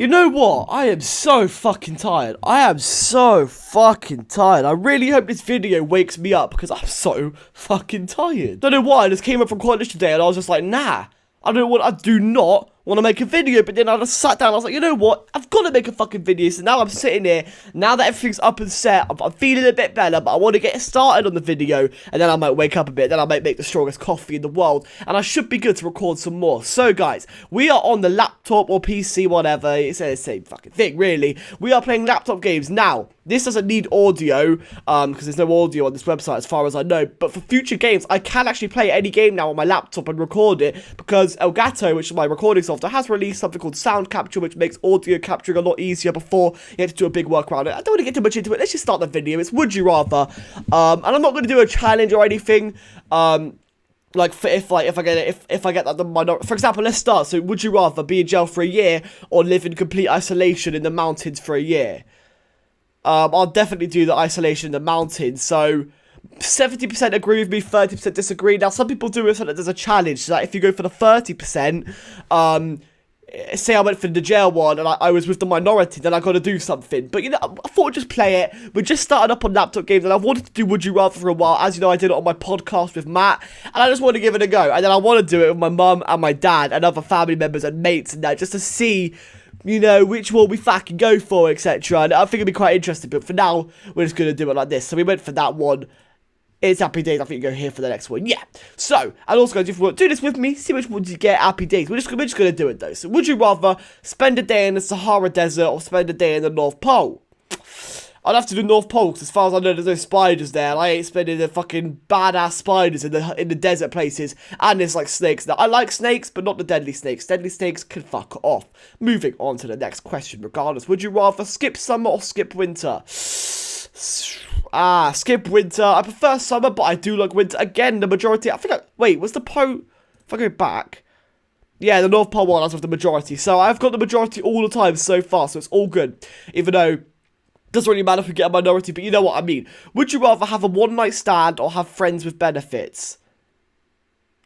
You know what? I am so fucking tired. I really hope this video wakes me up because I'm so fucking tired. Don't know why. I just came up from college today and I was just like, nah. I do not want to make a video, but then I just sat down and I was like, you know what, I've got to make a fucking video. So now I'm sitting here, now that everything's up and set, I'm feeling a bit better, but I want to get started on the video, and then I might wake up a bit, then I might make the strongest coffee in the world, and I should be good to record some more. So guys, we are on the laptop or PC, whatever, it's the same fucking thing, really. We are playing laptop games. Now, this doesn't need audio, because there's no audio on this website as far as I know, but for future games, I can actually play any game now on my laptop and record it, because Elgato, which is my recording software, has released something called Sound Capture, which makes audio capturing a lot easier. Before you had to do a big work around it. I don't want to get too much into it. Let's just start the video. It's Would You Rather, and I'm not going to do a challenge or anything. Like if I get that the minority, for example, let's start. So, would you rather be in jail for a year or live in complete isolation in the mountains for a year? I'll definitely do the isolation in the mountains. So 70% agree with me, 30% disagree. Now, some people do it so that there's a challenge. So that if you go for the 30%, say I went for the jail one and I was with the minority, then I got to do something. But, you know, I thought I'd just play it. We're just starting up on laptop games, and I wanted to do Would You Rather for a while. As you know, I did it on my podcast with Matt, and I just want to give it a go. And then I want to do it with my mum and my dad and other family members and mates and that, just to see, you know, which one we fucking go for, etc. And I think it'd be quite interesting, but for now, we're just going to do it like this. So we went for that one. It's Happy Days. I think you go here for the next one. Yeah. So, and also, guys, if you want to do this with me, see which ones you get. Happy Days. We're just going to do it, though. So, would you rather spend a day in the Sahara Desert or spend a day in the North Pole? I'd have to do North Pole, because as far as I know, there's no spiders there. And I ain't spending the fucking badass spiders in the desert places. And there's, like, snakes. Now, I like snakes, but not the deadly snakes. Deadly snakes can fuck off. Moving on to the next question, regardless. Would you rather skip summer or skip winter? Skip winter. I prefer summer, but I do like winter. Again, the majority. Wait, was the pole? If I go back, yeah, the North Pole one. I was with the majority, so I've got the majority all the time so far. So it's all good, even though it doesn't really matter if we get a minority. But you know what I mean. Would you rather have a one-night stand or have friends with benefits?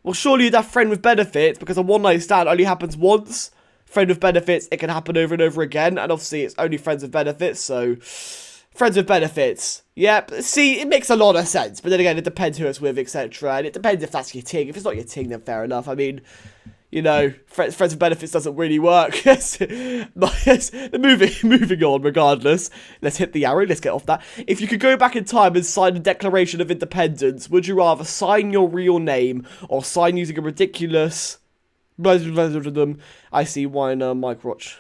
Well, surely you'd have friend with benefits, because a one-night stand only happens once. Friend with benefits, it can happen over and over again, and obviously it's only friends with benefits, so friends with benefits. Yep, see, it makes a lot of sense, but then again, it depends who it's with, etc. And it depends if that's your ting. If it's not your ting, then fair enough. I mean, you know, friends with benefits doesn't really work. Moving on, regardless. Let's hit the arrow, let's get off that. If you could go back in time and sign the Declaration of Independence, would you rather sign your real name or sign using a ridiculous... I see wine, Mike Roch.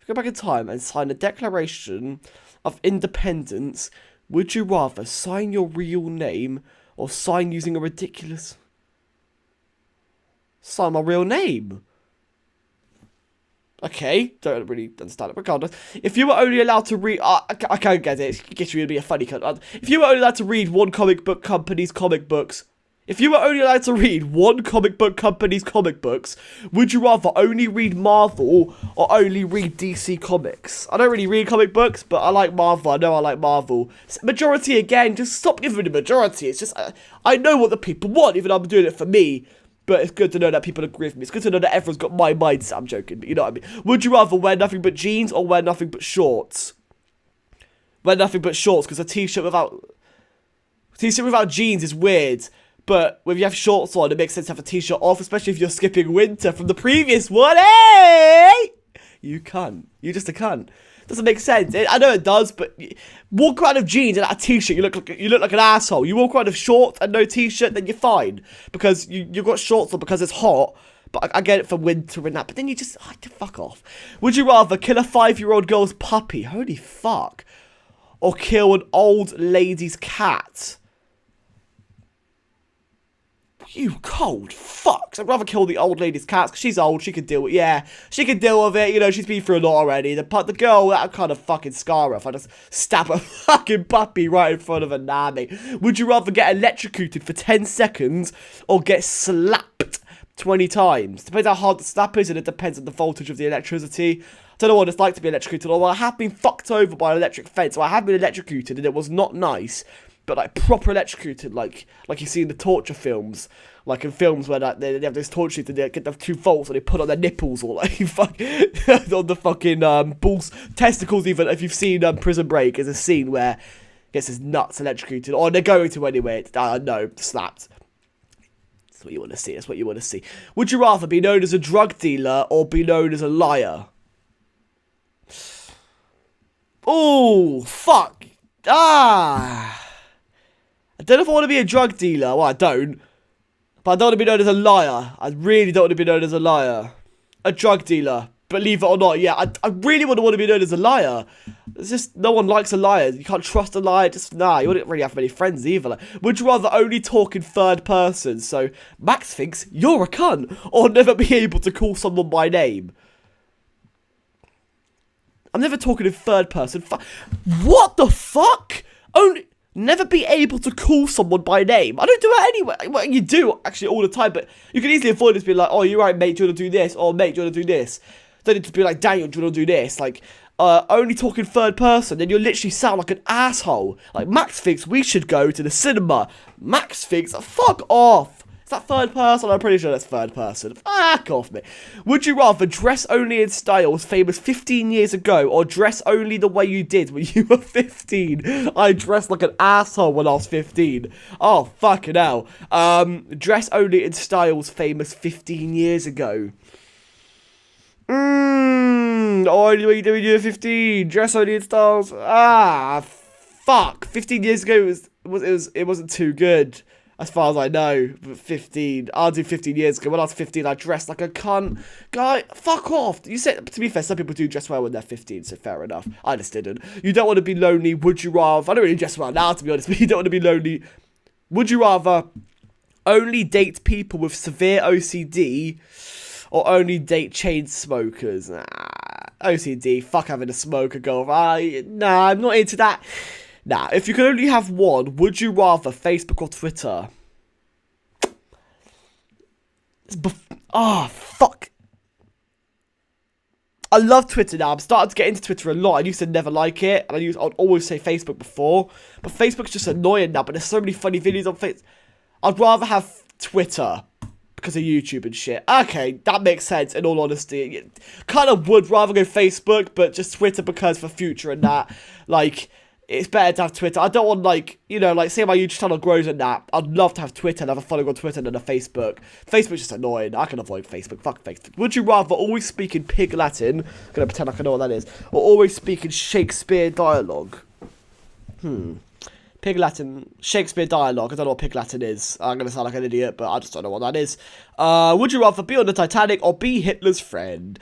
Go back in time and sign the Declaration of Independence, would you rather sign your real name or sign using a ridiculous... Sign my real name? Okay, don't really understand it. Regardless, if you were only allowed to read... I can't get it. I guess you're going to be a funny cunt. If you were only allowed to read one comic book company's comic books... If you were only allowed to read one comic book company's comic books, would you rather only read Marvel or only read DC Comics? I don't really read comic books, but I like Marvel. I know I like Marvel. Majority, again, just stop giving me the majority. It's just, I know what the people want, even though I'm doing it for me. But it's good to know that people agree with me. It's good to know that everyone's got my mindset. I'm joking, but you know what I mean. Would you rather wear nothing but jeans or wear nothing but shorts? Wear nothing but shorts, because a t-shirt without jeans is weird. But when you have shorts on, it makes sense to have a t-shirt off, especially if you're skipping winter from the previous one. Hey! You cunt. You're just a cunt. Doesn't make sense. I know it does, but walk around with jeans and a t-shirt, you look like an asshole. You walk around with shorts and no t-shirt, then you're fine. Because you've got shorts on because it's hot. But I get it for winter and that. But then you just, fuck off. Would you rather kill a 5-year-old girl's puppy? Holy fuck. Or kill an old lady's cat? You cold fucks. I'd rather kill the old lady's cats, because she's old, she can deal with it. Yeah, she can deal with it, you know, she's been through a lot already. The girl, that kind of fucking scar her if I just stab a fucking puppy right in front of her nanny. Would you rather get electrocuted for 10 seconds or get slapped 20 times? Depends how hard the slap is, and it depends on the voltage of the electricity. I don't know what it's like to be electrocuted, although I have been fucked over by an electric fence, so I have been electrocuted, and it was not nice. but like proper electrocuted, like you see in the torture films. Like in films where like, they have this torture and they get the 2 volts and they put on their nipples or like fuck on the fucking balls, testicles. Even if you've seen Prison Break, there's a scene where he gets his nuts electrocuted, or they're going to anyway. No, slapped. That's what you want to see. That's what you want to see. Would you rather be known as a drug dealer or be known as a liar? Oh fuck! I don't know if I want to be a drug dealer. Well, I don't. But I don't want to be known as a liar. I really don't want to be known as a liar. A drug dealer. Believe it or not, yeah. I really wouldn't want to be known as a liar. It's just, no one likes a liar. You can't trust a liar. Just, nah, you wouldn't really have many friends either. Like, would you rather only talk in third person? So, Max thinks you're a cunt. Or never be able to call someone by name. I'm never talking in third person. What the fuck? Never be able to call someone by name. I don't do it anyway. Well, you do, actually, all the time. But you can easily avoid it to be like, oh, you're right, mate, do you want to do this? Or, mate, do you want to do this? Don't need to be like, Daniel, do you want to do this? Like, only talking third person, then you'll literally sound like an asshole. Like, Max thinks we should go to the cinema. Max thinks, fuck off. Is that third person? I'm pretty sure that's third person. Fuck off, mate. Would you rather dress only in styles famous 15 years ago or dress only the way you did when you were 15? I dressed like an asshole when I was 15. Oh, fucking hell. Dress only in styles famous 15 years ago. Oh, what are you doing when you were 15? Dress only in styles. Fuck. 15 years ago, it wasn't too good. As far as I know, but 15, I'll do 15 years ago. When I was 15, I dressed like a cunt. Guy, fuck off. You said, to be fair, some people do dress well when they're 15, so fair enough. I just didn't. You don't want to be lonely, would you rather? I don't really dress well now, to be honest, but you don't want to be lonely. Would you rather only date people with severe OCD or only date chain smokers? Nah, OCD, fuck having a smoker girl. Nah, I'm not into that. Now, if you could only have one, would you rather Facebook or Twitter? Fuck. I love Twitter now. I'm starting to get into Twitter a lot. I used to never like it, and I'd always say Facebook before. But Facebook's just annoying now, but there's so many funny videos on Facebook. I'd rather have Twitter because of YouTube and shit. Okay, that makes sense, in all honesty. Kind of would rather go Facebook, but just Twitter because for future and that. Like, it's better to have Twitter. I don't want, like, you know, like, say my YouTube channel grows and that. I'd love to have Twitter and have a following on Twitter than a Facebook. Facebook's just annoying. I can avoid Facebook. Fuck Facebook. Would you rather always speak in Pig Latin? I'm going to pretend like I know what that is. Or always speak in Shakespeare dialogue? Pig Latin, Shakespeare dialogue. I don't know what Pig Latin is. I'm going to sound like an idiot, but I just don't know what that is. Would you rather be on the Titanic or be Hitler's friend?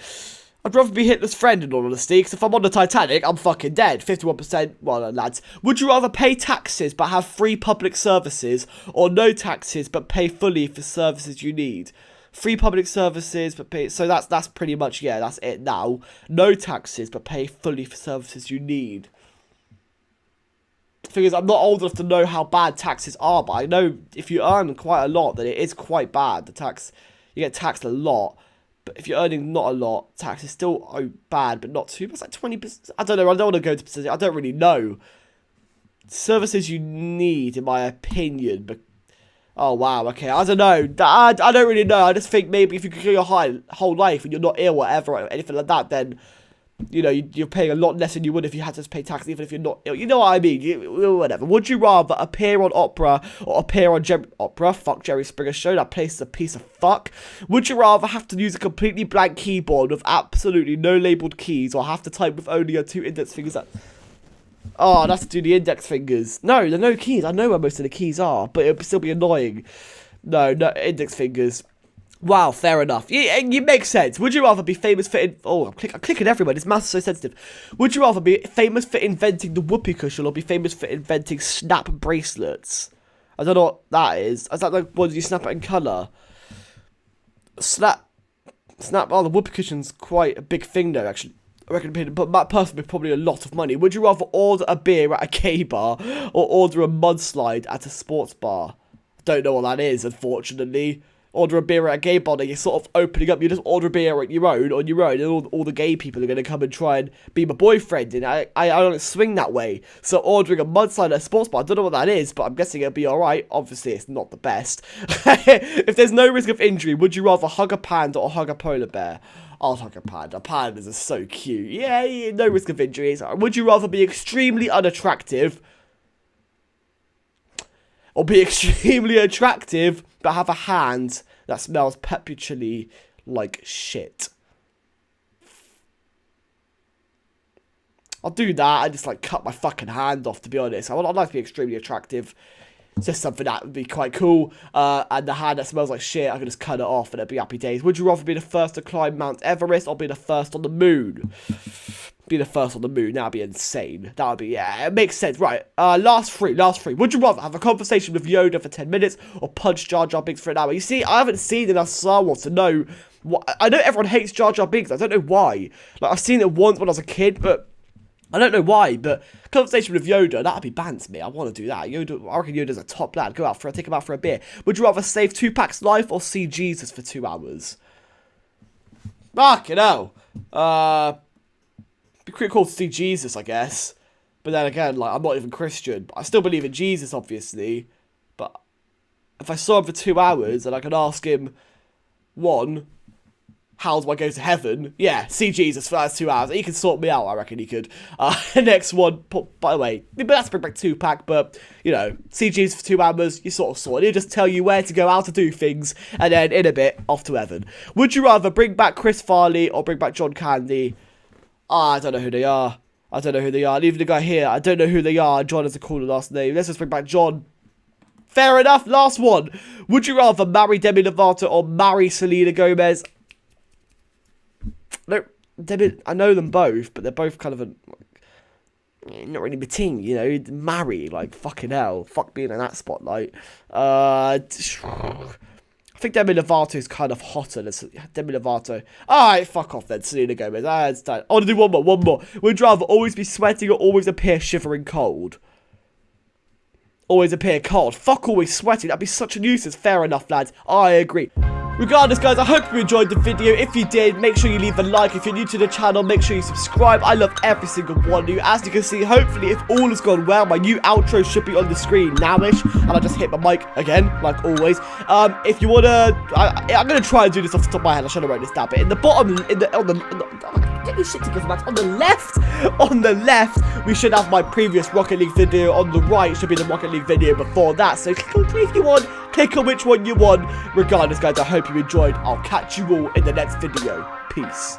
I'd rather be Hitler's friend, in all honesty, because if I'm on the Titanic, I'm fucking dead. 51%, well, lads. Would you rather pay taxes but have free public services, or no taxes but pay fully for services you need? Free public services but pay... So that's pretty much, yeah, that's it now. No taxes but pay fully for services you need. The thing is, I'm not old enough to know how bad taxes are, but I know if you earn quite a lot, then it is quite bad. The tax... You get taxed a lot. But if you're earning not a lot, tax is still bad, but not too much. It's like 20%. I don't know. I don't want to go to percentage. I don't really know. Services you need, in my opinion. But oh wow, okay. I don't know. I don't really know. I just think maybe if you could go your whole life and you're not ill, or whatever, or anything like that, then you know you're paying a lot less than you would if you had to pay tax, even if you're not ill. You know what I mean? Whatever. Would you rather appear on Opera or appear on Opera? Fuck Jerry Springer Show. That place is a piece of fuck. Would you rather have to use a completely blank keyboard with absolutely no labelled keys, or have to type with only your 2 index fingers? Oh, that's to do the index fingers. No, there are no keys. I know where most of the keys are, but it would still be annoying. No, index fingers. Wow, fair enough. You make sense. Would you rather be famous for... I'm clicking everywhere. This mouse is so sensitive. Would you rather be famous for inventing the whoopee cushion or be famous for inventing snap bracelets? I don't know what that is. Is that like ones you snap it in colour? Snap. Oh, the whoopee cushion's quite a big thing though, actually. I reckon, but that person would probably a lot of money. Would you rather order a beer at a gay bar or order a mudslide at a sports bar? I don't know what that is, unfortunately. order a beer at a gay bar, and you're sort of opening up. You just order a beer on your own, and all the gay people are going to come and try and be my boyfriend. And I don't swing that way. So ordering a mudslide at a sports bar, I don't know what that is, but I'm guessing it'll be alright. Obviously, it's not the best. If there's no risk of injury, would you rather hug a panda or hug a polar bear? I'll hug a panda. Pandas are so cute. Yeah, no risk of injuries. Would you rather be extremely unattractive or be extremely attractive but have a hand that smells perpetually like shit? I'll do that. I just like cut my fucking hand off, to be honest. I'd like to be extremely attractive. It's just something that would be quite cool. And the hand that smells like shit, I can just cut it off and it'd be happy days. Would you rather be the first to climb Mount Everest or be the first on the moon? Be the first on the moon. That'd be insane. That would be, yeah, it makes sense. Right, last three. Would you rather have a conversation with Yoda for 10 minutes or punch Jar Jar Binks for an hour? You see, I haven't seen enough Star Wars to know what. I know everyone hates Jar Jar Binks. I don't know why. Like, I've seen it once when I was a kid, but I don't know why. But conversation with Yoda, that'd be bants me. I want to do that. Yoda, I reckon Yoda's a top lad. Take him out for a beer. Would you rather save Tupac's life or see Jesus for 2 hours? Fucking hell. Be pretty cool to see Jesus, I guess. But then again, like, I'm not even Christian. I still believe in Jesus, obviously. But if I saw him for 2 hours and I could ask him, one, how do I go to heaven? Yeah, see Jesus for those 2 hours. He can sort me out, I reckon he could. Next one, by the way, but that's bring back Tupac, but, you know, see Jesus for 2 hours, you sort of saw it. He'll just tell you where to go, how to do things, and then in a bit, off to heaven. Would you rather bring back Chris Farley or bring back John Candy? I don't know who they are. And even the guy here, I don't know who they are. John is a cooler last name. Let's just bring back John. Fair enough. Last one. Would you rather marry Demi Lovato or marry Selena Gomez? No, Demi, I know them both, but they're both kind of not really my team, you know. Marry, like, fucking hell. Fuck being in that spotlight. I think Demi Lovato is kind of hotter than Demi Lovato. Alright, fuck off then, Selena Gomez. It's done. I want to do one more. Would you rather always be sweating or always appear shivering cold? Always appear cold. Fuck always sweating. That'd be such a nuisance. Fair enough, lads. I agree. Regardless, guys, I hope you enjoyed the video. If you did, make sure you leave a like. If you're new to the channel, make sure you subscribe. I love every single one of you. As you can see, hopefully, if all has gone well, my new outro should be on the screen now-ish. And I just hit my mic again, like always. If you want to... I'm going to try and do this off the top of my head. I should have wrote this down. But in the bottom... Get your shit together, Max. On the left, we should have my previous Rocket League video. On the right should be the Rocket League video before that. So click on if you want. Click on which one you want. Regardless, guys, I hope you enjoyed. I'll catch you all in the next video. Peace.